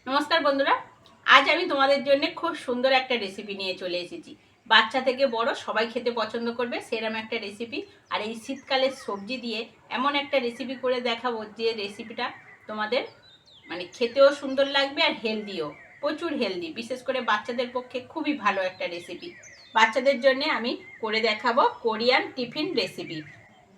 নমস্কার বন্ধুরা, আজ আমি তোমাদের জন্য খুব সুন্দর একটা রেসিপি নিয়ে চলে এসেছি। বাচ্চা থেকে বড় সবাই খেতে পছন্দ করবে সেরকম একটা রেসিপি। আর এই শীতকালের সবজি দিয়ে এমন একটা রেসিপি করে দেখাবো যে রেসিপিটা তোমাদের খেতেও সুন্দর লাগবে আর হেলদিও, প্রচুর হেলদি। বিশেষ করে বাচ্চাদের পক্ষে খুবই ভালো একটা রেসিপি। বাচ্চাদের জন্য আমি করে দেখাবো কোরিয়ান টিফিন রেসিপি।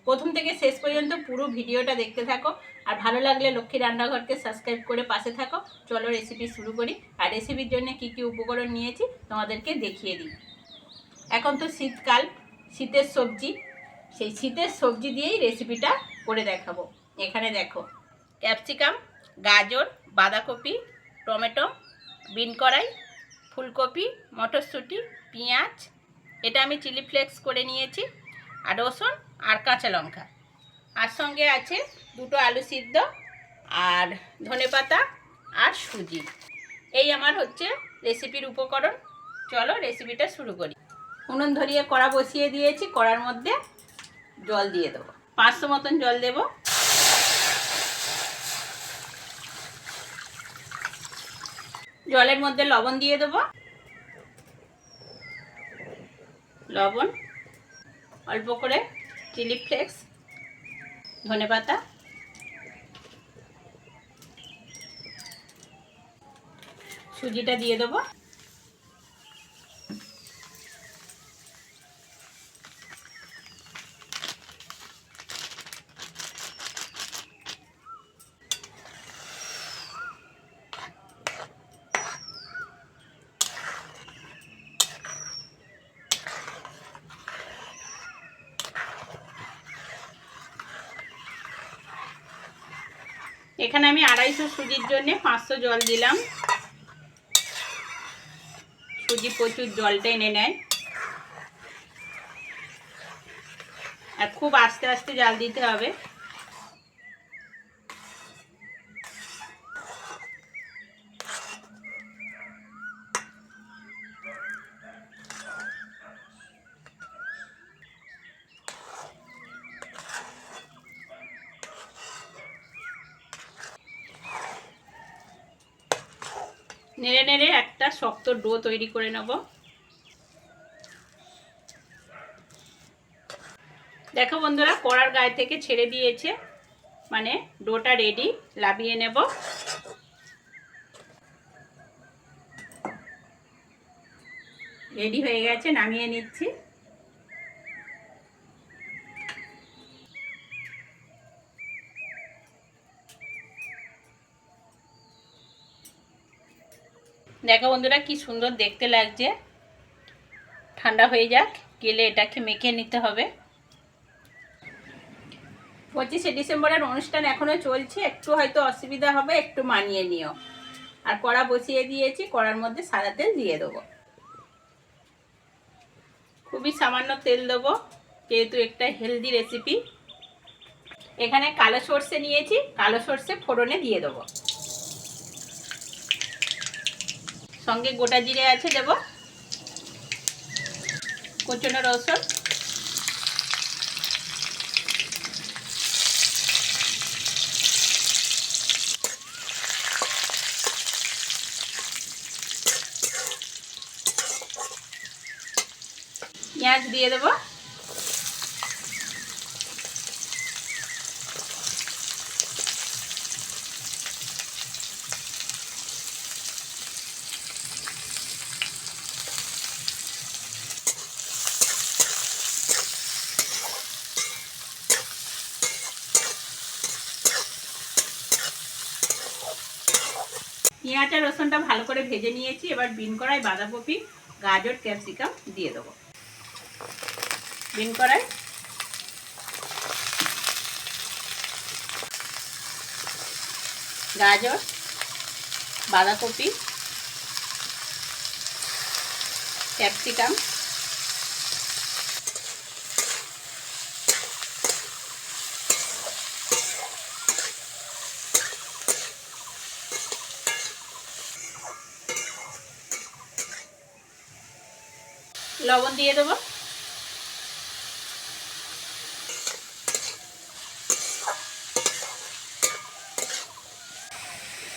প্রথম থেকে শেষ পর্যন্ত পুরো ভিডিওটা দেখতে থাকো। আর ভালো লাগলে লক্ষ্মী রান্নাঘরকে সাবস্ক্রাইব করে পাশে থাকো। চলো রেসিপি শুরু করি। আর রেসিপির জন্য কি কি উপকরণ নিয়েছি তোমাদেরকে দেখিয়ে দিই। এখন তো শীতকাল, শীতের সবজি, সেই শীতের সবজি দিয়েই রেসিপিটা করে দেখাবো। এখানে দেখো, ক্যাপসিকাম, গাজর, বাঁধাকপি, টমেটো, বিন কড়াই, ফুলকপি, মটরশুঁটি, পেঁয়াজ, এটা আমি চিলি ফ্লেক্স করে নিয়েছি, আর রসুন আর কাঁচা লঙ্কা। আর সঙ্গে আছে দুটো আলু সিদ্ধ আর ধনেপাতা আর সুজি। এই আমার হচ্ছে রেসিপির উপকরণ। চলো রেসিপিটা শুরু করি। উনুন ধরিয়ে কড়া বসিয়ে দিয়েছি, কড়ার মধ্যে জল দিয়ে দেবো। 500 মতন জল দেব। জলের মধ্যে লবণ দিয়ে দেবো, লবণ, অল্প করে চিলি ফ্লেক্স, ধনেপাতা, সুজিটা দিয়ে দেবো। এখানে আমি 250 সুজির জন্য 500 জল দিলাম। সুজি প্রচুর জল টেনে নেয়, আর খুব আস্তে আস্তে জাল দিতে হবে। নেড়ে নেড়ে একটা শক্ত ডো তৈরি করে নেব। দেখো বন্ধুরা, কড়ার গায়ে থেকে ছেড়ে দিয়েছে, মানে ডোটা রেডি। লাভিয়ে নেব। রেডি হয়ে গেছে, নামিয়ে নিচ্ছি। দেখো বন্ধুরা, কি সুন্দর দেখতে লাগছে। ঠান্ডা হয়ে যাক, গেলে এটাকে মেখে নিতে হবে। 25শে ডিসেম্বরের অনুষ্ঠান এখনো চলছে, একটু হয়তো অসুবিধা হবে, একটু মানিয়ে নিও। আর কড়া বসিয়ে দিয়েছি, কড়ার মধ্যে সাদা তেল দিয়ে দেবো। খুবই সামান্য তেল দেবো, যেহেতু একটা হেলদি রেসিপি। এখানে কালো সর্ষে নিয়েছি, কালো সর্ষে ফোড়নে দিয়ে দেবো। সঙ্গে গোটা জিরে আছে, দেবো কুচনো রসুন, পেঁয়াজ দিয়ে দেবো। পেঁয়াজ আর রসুনটা ভালো করে ভেজে নিয়েছি। এবার বিন কড়াই, বাঁধাকপি, গাজর, ক্যাপসিকাম দিয়ে দেবো। বিন কড়াই, গাজর, বাঁধাকপি, ক্যাপসিকাম, লবণ দিয়ে দেবো।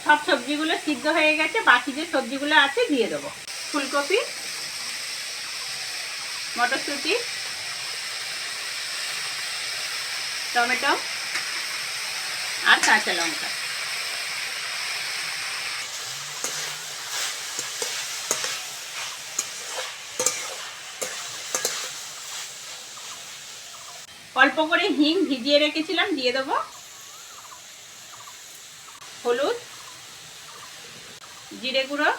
সব সবজিগুলো সিদ্ধ হয়ে গেছে, বাকি যে সবজিগুলো আছে দিয়ে দেবো। ফুলকপি, মটরশুঁটি, টমেটো আর কাঁচা লঙ্কা। অল্প করে হিং ভিজিয়ে রেখেছিলাম, দিয়ে দেবো। হলুদ, জিরে গুঁড়ো,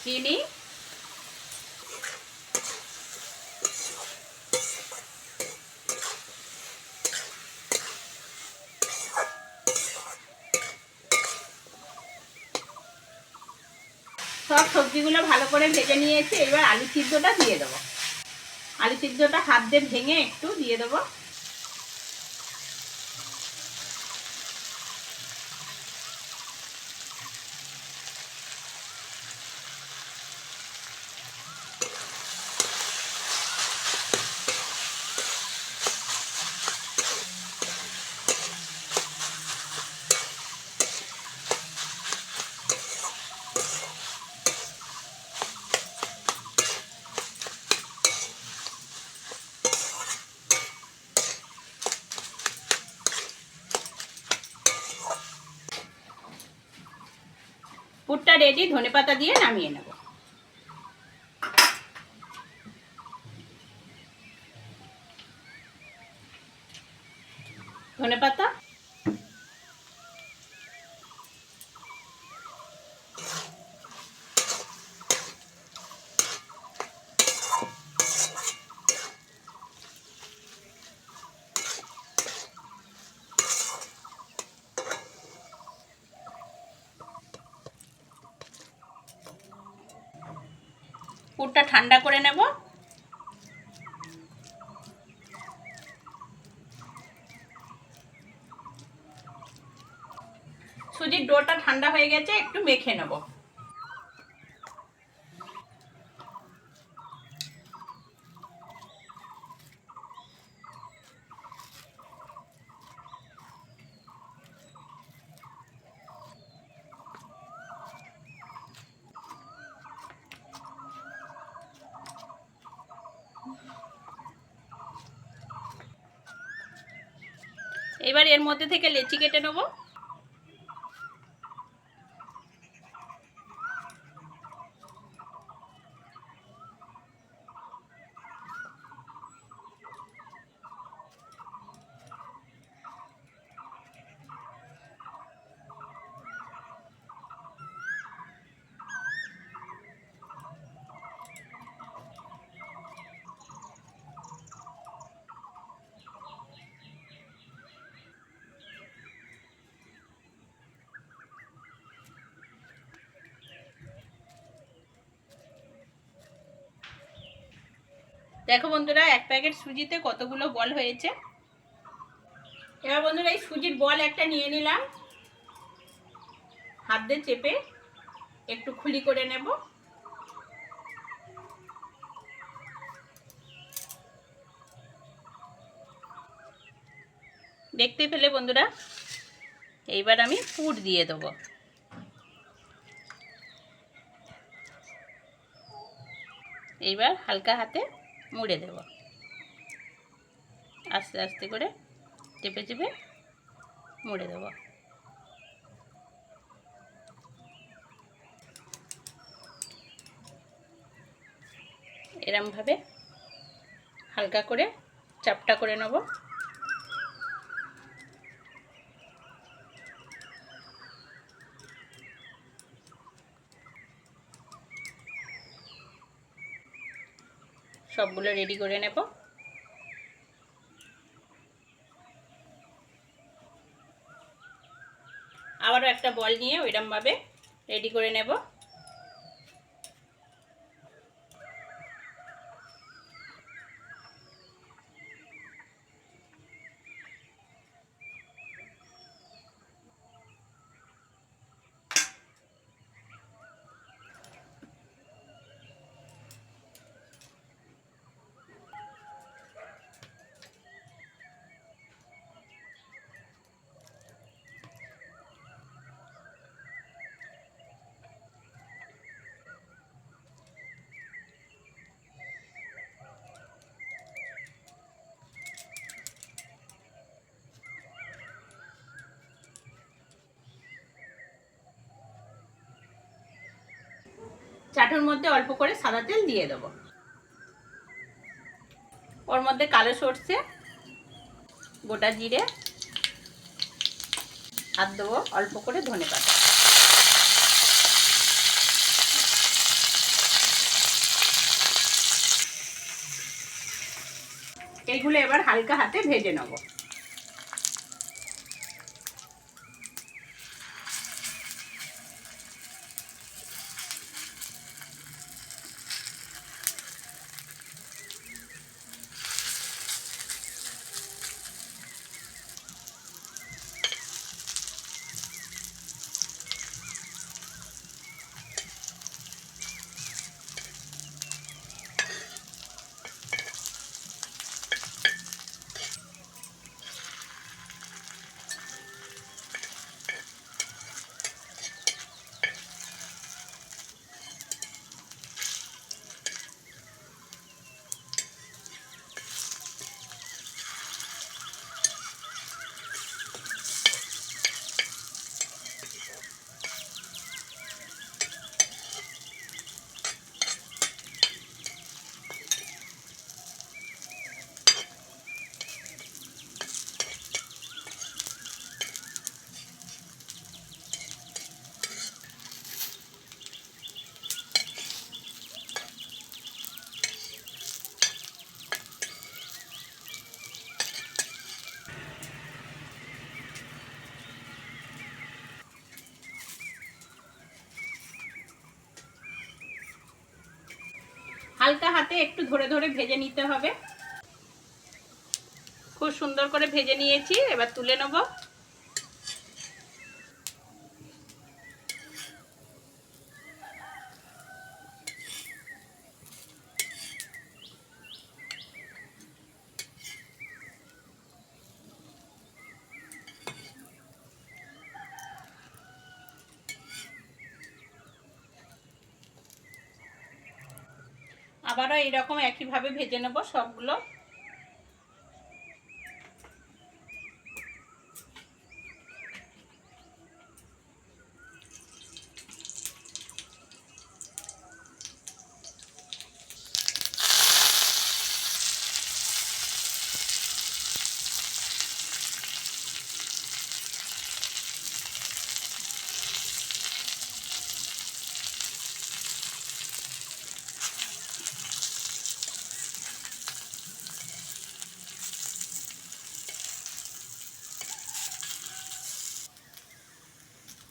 চিনি, সব সবজিগুলো ভালো করে ভেজে নিয়েছি। এবার আলু সিদ্ধটা দিয়ে দেবো। আলু সিদ্ধটা হাত দিয়ে ভেঙে একটু দিয়ে দেবো। পুরটা রেডি, ধনেপাতা দিয়ে নামিয়ে নেব। ধনেপাতা, পুরটা ঠান্ডা করে নেব। সুজির ডোটা ঠান্ডা হয়ে গেছে, একটু মেখে নেব। এবার এর মধ্যে থেকে লেচি কেটে নেব। দেখো বন্ধুরা, এক প্যাকেট সুজিতে কতগুলো বল হয়েছে। এবার বন্ধুরা এই সুজির বল একটা নিয়ে নিলাম, হাত দিয়ে চেপে একটু খুলি করে নেব। দেখতে পেলে বন্ধুরা, এইবার আমি পুর দিয়ে দেবো। এইবার হালকা হাতে মুড়ে দেব, আস্তে আস্তে করে চেপে চেপে মুড়ে দেব। এরমভাবে হালকা করে চাপটা করে নেব। সবগুলো রেডি করে নেব। আবারও একটা বল নিয়ে ওইরকমভাবে রেডি করে নেব। চাটুর মধ্যে অল্প করে সাদা তেল দিয়ে দেবো। ওর মধ্যে কালো সর্ষে, গোটা জিরে আর দেবো অল্প করে ধনেপাতা। এইগুলো এবার হালকা হাতে ভেজে নেব। হালকা হাতে একটু ধরে ধরে ভেজে নিতে হবে। খুব সুন্দর করে ভেজে নিয়েছি, এবার তুলে নেব। আবারও এইরকম একইভাবে ভেজে নেব সবগুলো।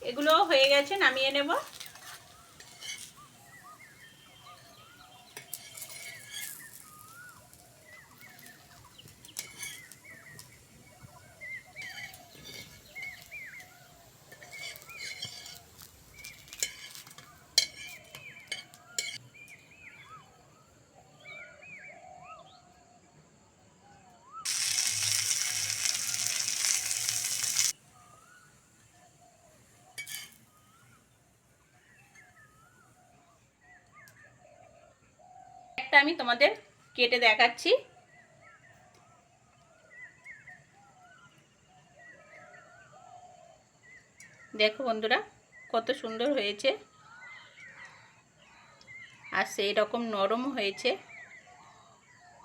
এগুলো হয়ে গেছে, নামিয়ে নেব। একটা আমি তোমাদের কেটে দেখাচ্ছি। দেখো বন্ধুরা, কত সুন্দর হয়েছে আর সেই রকম নরম হয়েছে,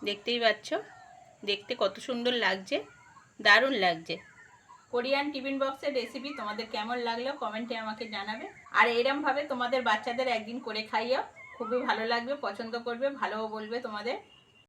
দেখতেই পাচ্ছ। দেখতে কত সুন্দর লাগছে, দারুণ লাগছে। কোরিয়ান টিফিন বক্সের রেসিপি তোমাদের কেমন লাগলো কমেন্টে আমাকে জানাবে। আর এরমভাবে তোমাদের বাচ্চাদের একদিন করে খাইও, খুবই ভালো লাগবে, পছন্দ করবে, ভালোও বলবে তোমাদের।